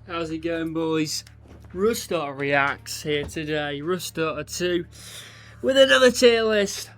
How's it going, boys? Rustar Reacts here today, Rustar 2, with another tier list.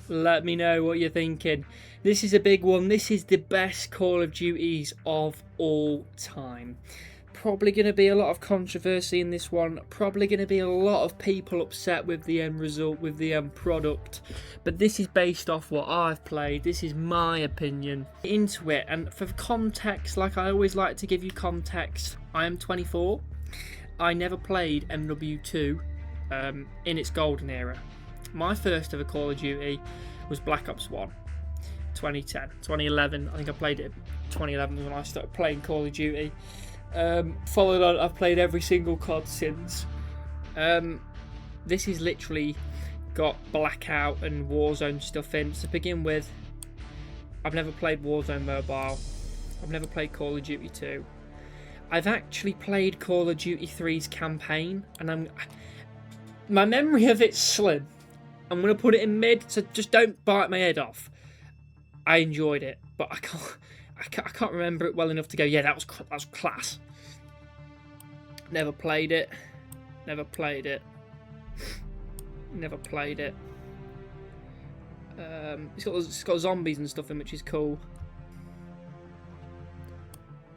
Let me know what you're thinking. This is a big one. This is the best Call of Duties of all time. Probably going to be a lot of controversy in this one. Probably going to be a lot of people upset with the end result, with the end product. But this is based off what I've played. This is my opinion into it. And for context, like I always like to give you context, I am 24. I never played MW2 in its golden era. My first ever Call of Duty was Black Ops 1. 2010, 2011. I think I played it. 2011 was when I started playing Call of Duty. Followed on, I've played every single COD since. This is literally got Blackout and Warzone stuff in. To begin with, I've never played Warzone Mobile. I've never played Call of Duty 2. I've actually played Call of Duty 3's campaign, and my memory of it's slim. I'm going to put it in mid, so just don't bite my head off. I enjoyed it, but I can't remember it well enough to go, yeah, that was class. Never played it. Never played it. Never played it. It's got zombies and stuff in, which is cool.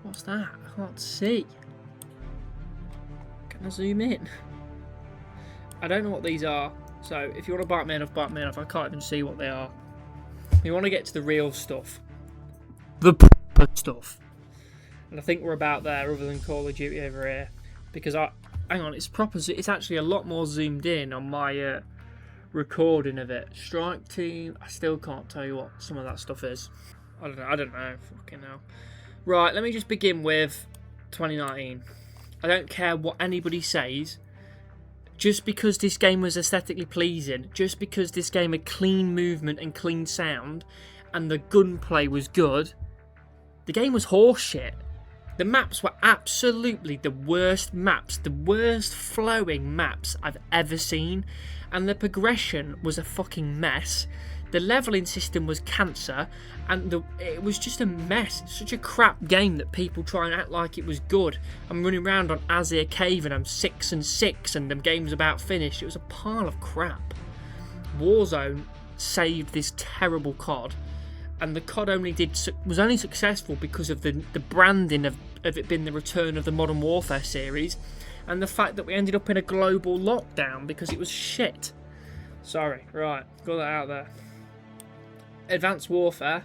What's that? I can't see. Can I zoom in? I don't know what these are. So if you want to bite me enough, bite me enough. I can't even see what they are. You want to get to the real stuff. The proper stuff. And I think we're about there, other than Call of Duty over here. Because hang on, it's proper. It's actually a lot more zoomed in on my recording of it. Strike Team. I still can't tell you what some of that stuff is. I don't know. Fucking hell. Right, let me just begin with 2019. I don't care what anybody says. Just because this game was aesthetically pleasing, just because this game had clean movement and clean sound, and the gunplay was good, the game was horseshit. The maps were absolutely the worst maps, the worst flowing maps I've ever seen, and the progression was a fucking mess. The leveling system was cancer, and it was just a mess. Such a crap game that people try and act like it was good. I'm running around on Azir Cave and I'm 6-6, and the game's about finished. It was a pile of crap. Warzone saved this terrible COD, and the COD was only successful because of the branding of it being the return of the Modern Warfare series, and the fact that we ended up in a global lockdown because it was shit. Sorry, right, got that out there. Advanced Warfare.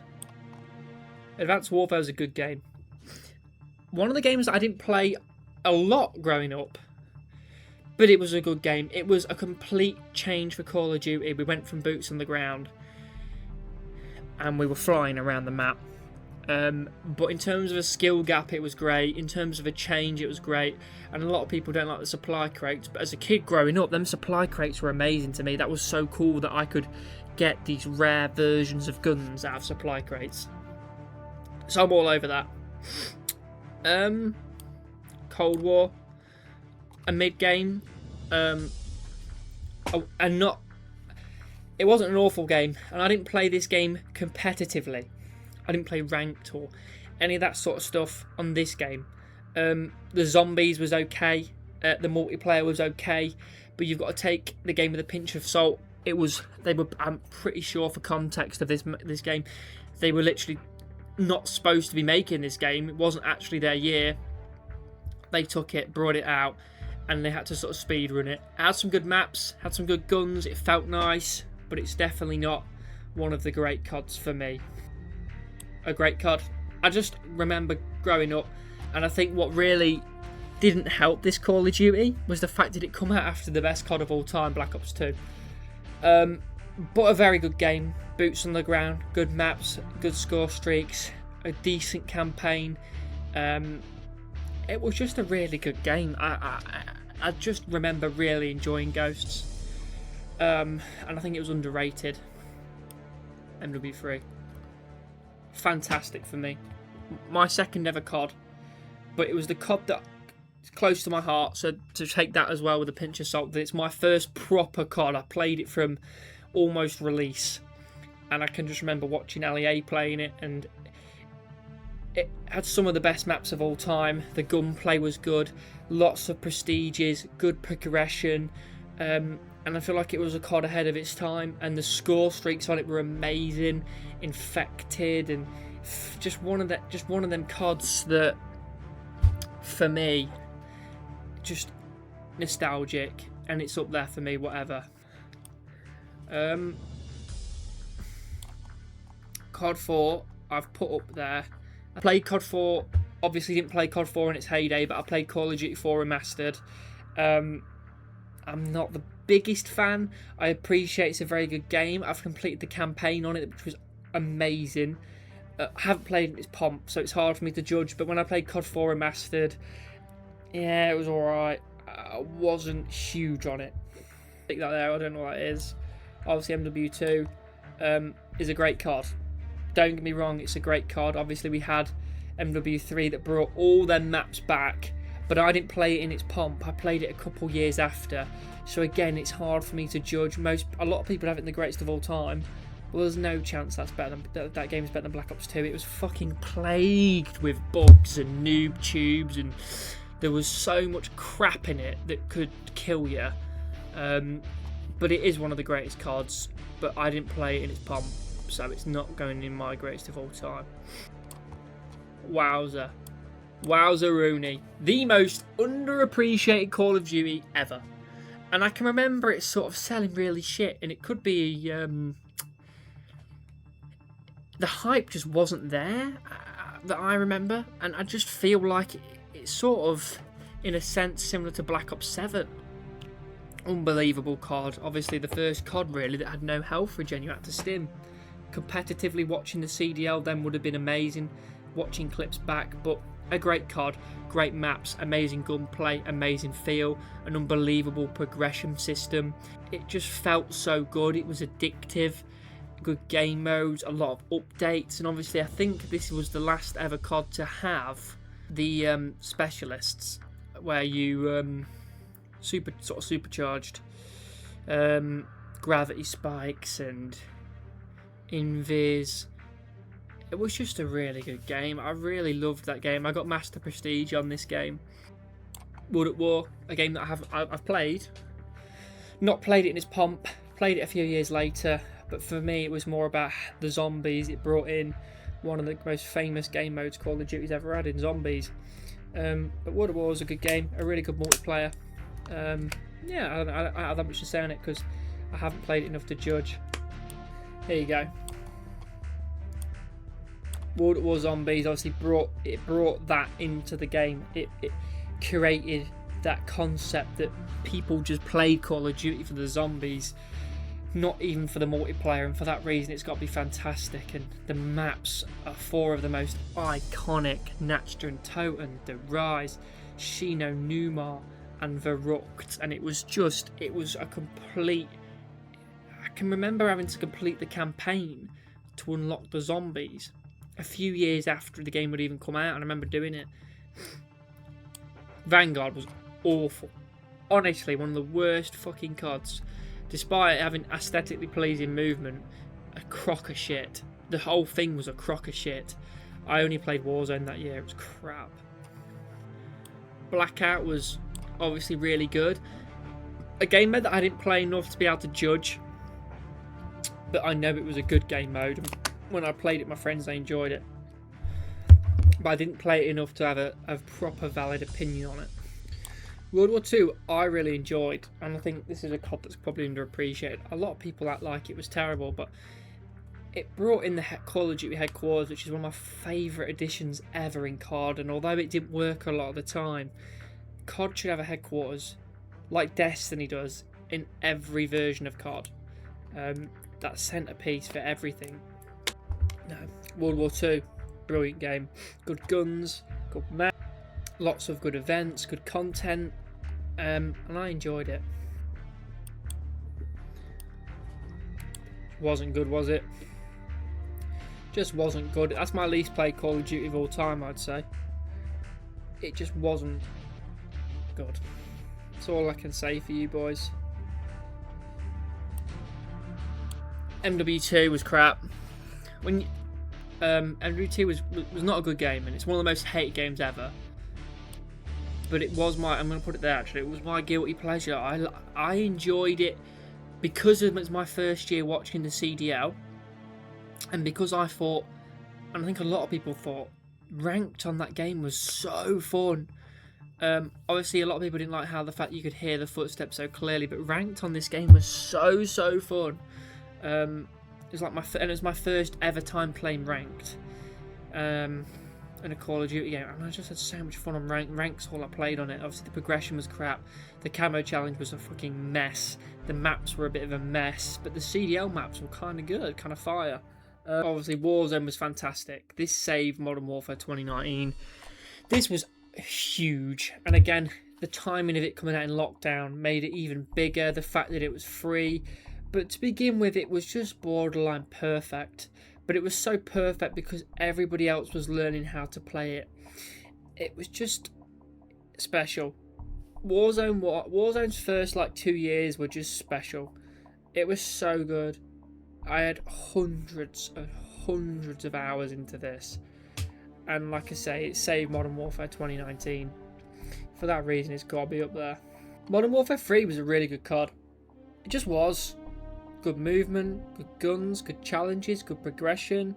Advanced Warfare was a good game. One of the games that I didn't play a lot growing up, but it was a good game. It was a complete change for Call of Duty. We went from boots on the ground and we were flying around the map. But in terms of a skill gap, it was great. In terms of a change, it was great. And a lot of people don't like the supply crates, but as a kid growing up, them supply crates were amazing to me. That was so cool that I could get these rare versions of guns out of supply crates. So I'm all over that. Cold War, a mid game, and not. It wasn't an awful game, and I didn't play this game competitively. I didn't play ranked or any of that sort of stuff on this game. The zombies was okay, the multiplayer was okay, but you've got to take the game with a pinch of salt. I'm pretty sure, for context of this game, they were literally not supposed to be making this game. It wasn't actually their year. They took it, brought it out, and they had to sort of speed run it. It had some good maps, had some good guns, it felt nice, but it's definitely not one of the great CODs for me. A great COD. I just remember growing up, and I think what really didn't help this Call of Duty was the fact that it come out after the best COD of all time, Black Ops 2. But a very good game. Boots on the ground, good maps, good score streaks, a decent campaign. It was just a really good game. I just remember really enjoying Ghosts. And I think it was underrated. MW3. Fantastic for me. My second ever COD. But it was the COD that close to my heart, so to take that as well with a pinch of salt. It's my first proper COD. I played it from almost release, and I can just remember watching LEA playing it, and It had some of the best maps of all time. The gunplay was good, lots of prestiges, good progression, and I feel like it was a COD ahead of its time. And the score streaks on it were amazing. Infected, and just one of them CODs that, for me, just nostalgic, and it's up there for me. Whatever. COD 4, I've put up there. I played COD 4, obviously didn't play COD 4 in its heyday, but I played Call of Duty 4 Remastered. I'm not the biggest fan. I appreciate it's a very good game. I've completed the campaign on it, which was amazing. I haven't played in its pomp, so it's hard for me to judge, but when I played COD 4 Remastered, yeah, it was alright. I wasn't huge on it. Stick that there, I don't know what that is. Obviously MW2 is a great COD. Don't get me wrong, it's a great COD. Obviously we had MW3 that brought all their maps back, but I didn't play it in its pomp. I played it a couple years after. So again, it's hard for me to judge. A lot of people have it in the greatest of all time. Well, there's no chance that's better than that game's better than Black Ops 2. It was fucking plagued with bugs and noob tubes, and there was so much crap in it that could kill you. But it is one of the greatest CODs, but I didn't play it in its pomp, so it's not going in my greatest of all time. Wowza. Wowza Rooney. The most underappreciated Call of Duty ever. And I can remember it sort of selling really shit, and it could be... the hype just wasn't there that I remember, and I just feel like it's sort of, in a sense, similar to Black Ops 7. Unbelievable COD. Obviously the first COD really that had no health regen, you had to stim. Competitively watching the CDL then would have been amazing, watching clips back, but a great COD, great maps, amazing gunplay, amazing feel, an unbelievable progression system. It just felt so good, it was addictive, good game modes, a lot of updates, and obviously I think this was the last ever COD to have the specialists, where you supercharged gravity spikes and invis. It was just a really good game. I really loved that game. I got Master Prestige on this game. World at War, a game that I've played. Not played it in its pomp. Played it a few years later. But for me, it was more about the zombies. It brought in one of the most famous game modes Call of Duty's ever had in zombies. But World at War was a good game. A really good multiplayer. Yeah, I don't have that much to say on it because I haven't played it enough to judge. Here you go. World at War Zombies obviously brought that into the game. It created that concept that people just played Call of Duty for the zombies, not even for the multiplayer, and for that reason it's got to be fantastic. And the maps are 4 of the most iconic: Nachta and Toten, The Rise, Shino Numar, and Verrucht. And it was a complete... I can remember having to complete the campaign to unlock the zombies a few years after the game would even come out, and I remember doing it. Vanguard was awful. Honestly, one of the worst fucking CODs. Despite having aesthetically pleasing movement, a crock of shit. The whole thing was a crock of shit. I only played Warzone that year, it was crap. Blackout was obviously really good. A game mode that I didn't play enough to be able to judge, but I know it was a good game mode. When I played it, my friends, they enjoyed it. But I didn't play it enough to have a proper valid opinion on it. World War II, I really enjoyed, and I think this is a COD that's probably underappreciated. A lot of people act like it was terrible, but it brought in the Call of Duty headquarters, which is one of my favourite additions ever in COD, and although it didn't work a lot of the time, COD should have a headquarters, like Destiny does, in every version of COD. That centrepiece for everything. No, World War II, brilliant game. Good guns, good map, lots of good events, good content, and I enjoyed it. Wasn't good, was it? Just wasn't good. That's my least played Call of Duty of all time, I'd say. It just wasn't good. That's all I can say for you boys. MW2 was crap. MW2 was not a good game, and it's one of the most hated games ever. But it was I'm going to put it there actually, it was my guilty pleasure. I enjoyed it because it was my first year watching the CDL, and because I thought, and I think a lot of people thought, ranked on that game was so fun. Obviously a lot of people didn't like how the fact you could hear the footsteps so clearly, but ranked on this game was so fun. It was my first ever time playing ranked in a Call of Duty game, and I just had so much fun on ranks all I played on it. Obviously the progression was crap, the camo challenge was a fucking mess, the maps were a bit of a mess, but the CDL maps were kind of good, kind of fire. Obviously Warzone was fantastic. This saved Modern Warfare 2019. This was huge, and again the timing of it coming out in lockdown made it even bigger, the fact that it was free. But to begin with, it was just borderline perfect. But it was so perfect because everybody else was learning how to play it. It was just special. Warzone's first 2 years were just special. It was so good. I had hundreds of hours into this. And like I say, it saved Modern Warfare 2019. For that reason, it's got to be up there. Modern Warfare 3 was a really good COD. It just was. Good movement, good guns, good challenges, good progression.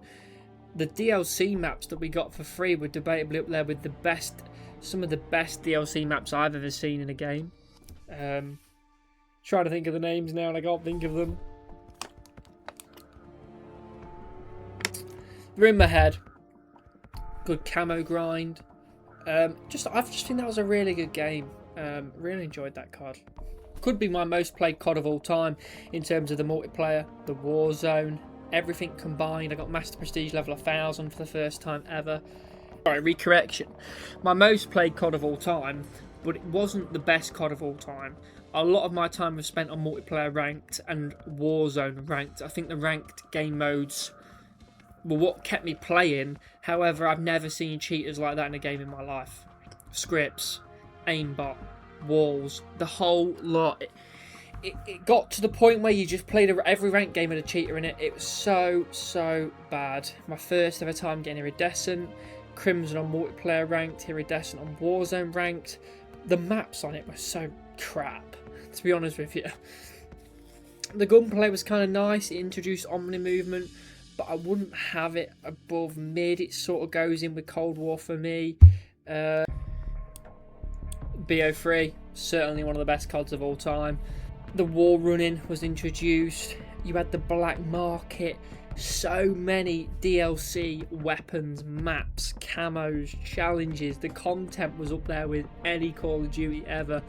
The DLC maps that we got for free were debatably up there with some of the best DLC maps I've ever seen in a game. Trying to think of the names now and I can't think of them. They're in my head. Good camo grind. I just think that was a really good game. Really enjoyed that COD. Could be my most played COD of all time in terms of the multiplayer, the Warzone, everything combined. I got Master Prestige level 1000 for the first time ever. Sorry, recorrection. My most played COD of all time, but it wasn't the best COD of all time. A lot of my time was spent on multiplayer ranked and Warzone ranked. I think the ranked game modes were what kept me playing. However, I've never seen cheaters like that in a game in my life. Scripts, aimbot, walls, the whole lot. It got to the point where you just played every ranked game with a cheater in it. It was so bad. My first ever time getting Iridescent, Crimson on multiplayer ranked, Iridescent on Warzone ranked. The maps on it were so crap, to be honest with you. The gunplay was kind of nice. It introduced Omni movement, but I wouldn't have it above mid. It sort of goes in with Cold War for me. BO3, certainly one of the best CODs of all time. The wall running was introduced. You had the black market. So many DLC, weapons, maps, camos, challenges. The content was up there with any Call of Duty ever.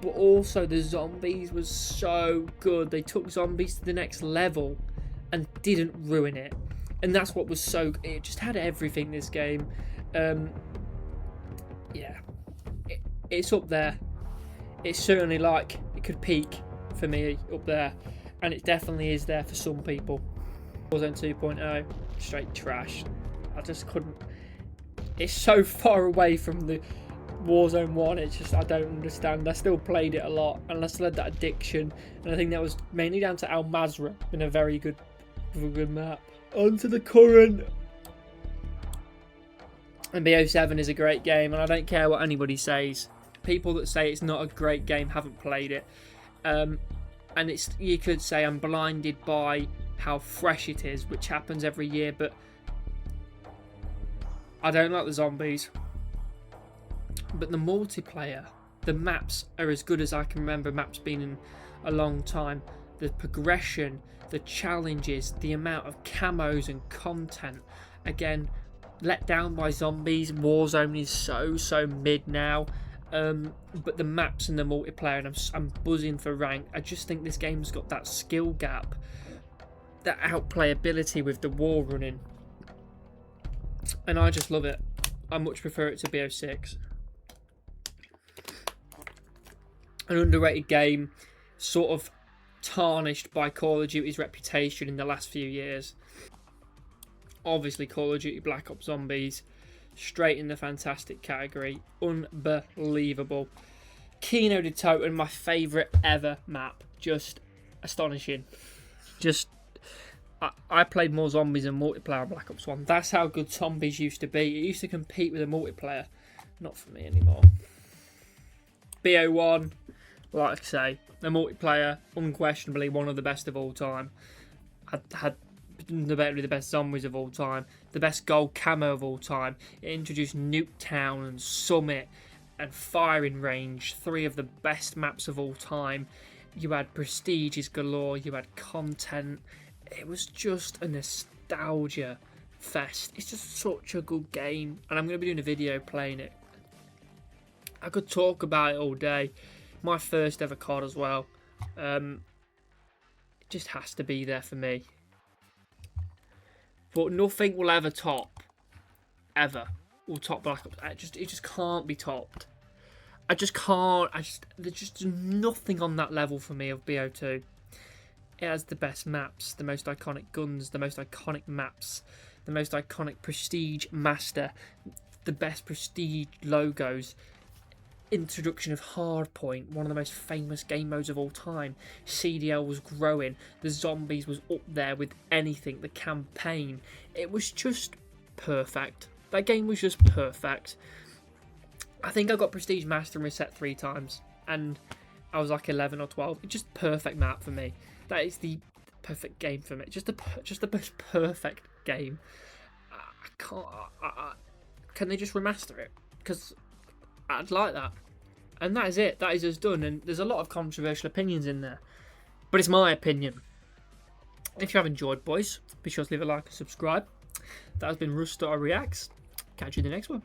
But also the zombies was so good. They took zombies to the next level and didn't ruin it. And that's what was so... It just had everything, this game. Yeah. It's up there. It's certainly it could peak for me up there, and it definitely is there for some people. Warzone 2.0, straight trash. I just couldn't. It's so far away from the Warzone 1. It's just I don't understand. I still played it a lot, and I still had that addiction, and I think that was mainly down to Al Mazrah in a very good map. Onto the current. And BO7 is a great game, and I don't care what anybody says. People that say it's not a great game haven't played it. And you could say I'm blinded by how fresh it is, which happens every year, but I don't like the zombies. But the multiplayer, the maps are as good as I can remember maps being in a long time. The progression, the challenges, the amount of camos and content. Again, let down by zombies. Warzone is so mid now. But the maps and the multiplayer, and I'm buzzing for rank. I just think this game's got that skill gap, that outplayability with the wall running, and I just love it. I much prefer it to BO6. An underrated game, sort of tarnished by Call of Duty's reputation in the last few years. Obviously Call of Duty Black Ops Zombies, straight in the fantastic category. Unbelievable. Kino de Toten, my favourite ever map. Just astonishing. Just I played more zombies than multiplayer on Black Ops 1. That's how good zombies used to be. It used to compete with the multiplayer. Not for me anymore. BO1, like I say, the multiplayer, unquestionably one of the best of all time. Had the best zombies of all time, the best gold camo of all time. It introduced Nuketown and Summit and Firing Range, 3 of the best maps of all time. You had prestiges galore, you had content. It was just a nostalgia fest. It's just such a good game, and I'm going to be doing a video playing it. I could talk about it all day. My first ever COD as well. It just has to be there for me. But nothing will ever top, will top Black Ops. It just can't be topped. I just can't. There's just nothing on that level for me of BO2. It has the best maps, the most iconic guns, the most iconic maps, the most iconic prestige master, the best prestige logos. Introduction of Hardpoint, one of the most famous game modes of all time. CDL was growing. The zombies was up there with anything. The campaign. It was just perfect. That game was just perfect. I think I got Prestige Master and Reset 3 times, and I was like 11 or 12. It's just perfect map for me. That is the perfect game for me. Just the most perfect game. I can't. Can they just remaster it? Because I'd like that. And that is it. That is us done. And there's a lot of controversial opinions in there, but it's my opinion. If you have enjoyed, boys, be sure to leave a like and subscribe. That has been Rustar Reacts. Catch you in the next one.